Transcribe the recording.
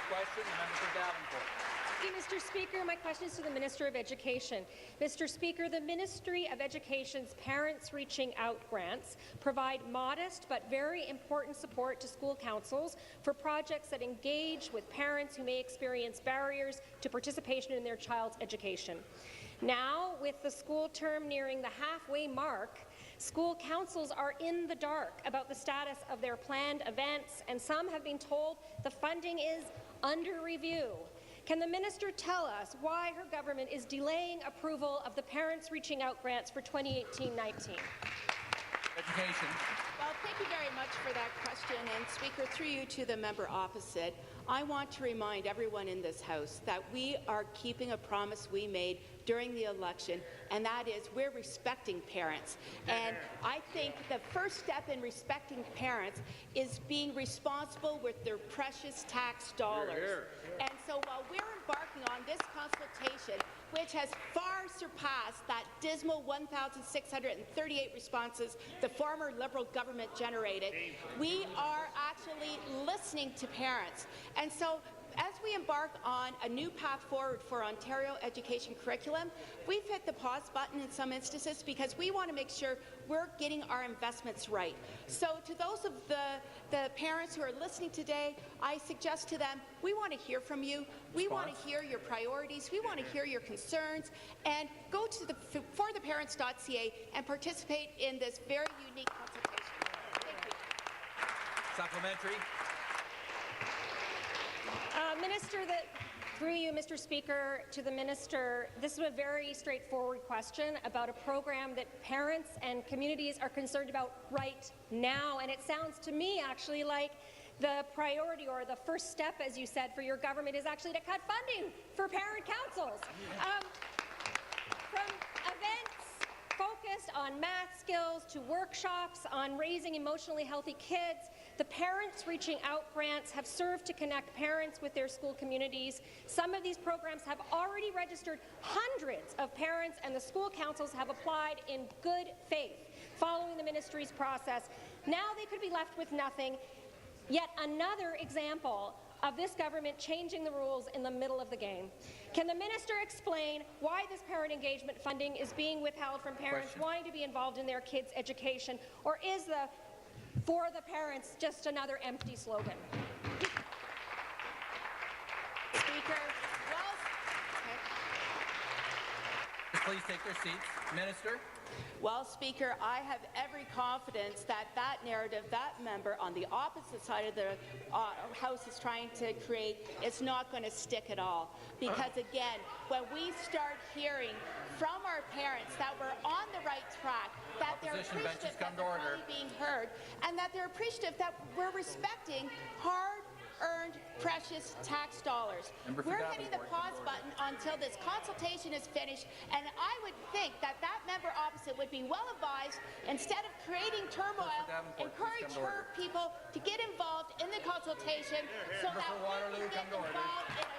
question, the member for Davenport. Thank you, Mr. Speaker. My question is to the Minister of Education. Mr. Speaker, the Ministry of Education's Parents Reaching Out grants provide modest but very important support to school councils for projects that engage with parents who may experience barriers to participation in their child's education. Now, with the school term nearing the halfway mark, school councils are in the dark about the status of their planned events, and some have been told the funding is under review. Can the minister tell us why her government is delaying approval of the Parents Reaching Out grants for 2018-19? Education. Well, thank you very much for that question. And Speaker, through you to the member opposite, I want to remind everyone in this House that we are keeping a promise we made during the election, and that is we're respecting parents. And I think the first step in respecting parents is being responsible with their precious tax dollars. And so while we're embarking on this consultation, which has far surpassed that dismal 1,638 responses the former Liberal government generated, we are actually listening to parents. And so as we embark on a new path forward for Ontario education curriculum, we've hit the pause button in some instances because we want to make sure we're getting our investments right. So to those of the parents who are listening today, I suggest to them, we want to hear from you. We want to hear your priorities. We want to hear your concerns. And go to the fortheparents.ca and participate in this very unique consultation. Thank you. Supplementary. Minister, through you, Mr. Speaker, to the minister, this is a very straightforward question about a program that parents and communities are concerned about right now, and it sounds to me actually like the priority or the first step, as you said, for your government is actually to cut funding for parent councils. From events focused on math skills to workshops on raising emotionally healthy kids, the Parents Reaching Out grants have served to connect parents with their school communities. Some of these programs have already registered hundreds of parents, and the school councils have applied in good faith following the ministry's process. Now they could be left with nothing. Yet another example of this government changing the rules in the middle of the game. Can the minister explain why this parent engagement funding is being withheld from parents wanting to be involved in their kids' education, or is the "for the parents" just another empty slogan? Speaker, Please take your seats. Minister. Well, Speaker, I have every confidence that that narrative that member on the opposite side of the House is trying to create is not going to stick at all. Because, again, when we start hearing from our parents that we're on the right track, that they're appreciative that they're finally being heard, and that they're appreciative that we're respecting hard-earned, precious tax dollars. We're hitting the pause button until this consultation is finished, and I would think that that member opposite would be well advised, instead of creating turmoil, encourage her people to get involved in the consultation so that we can get involved in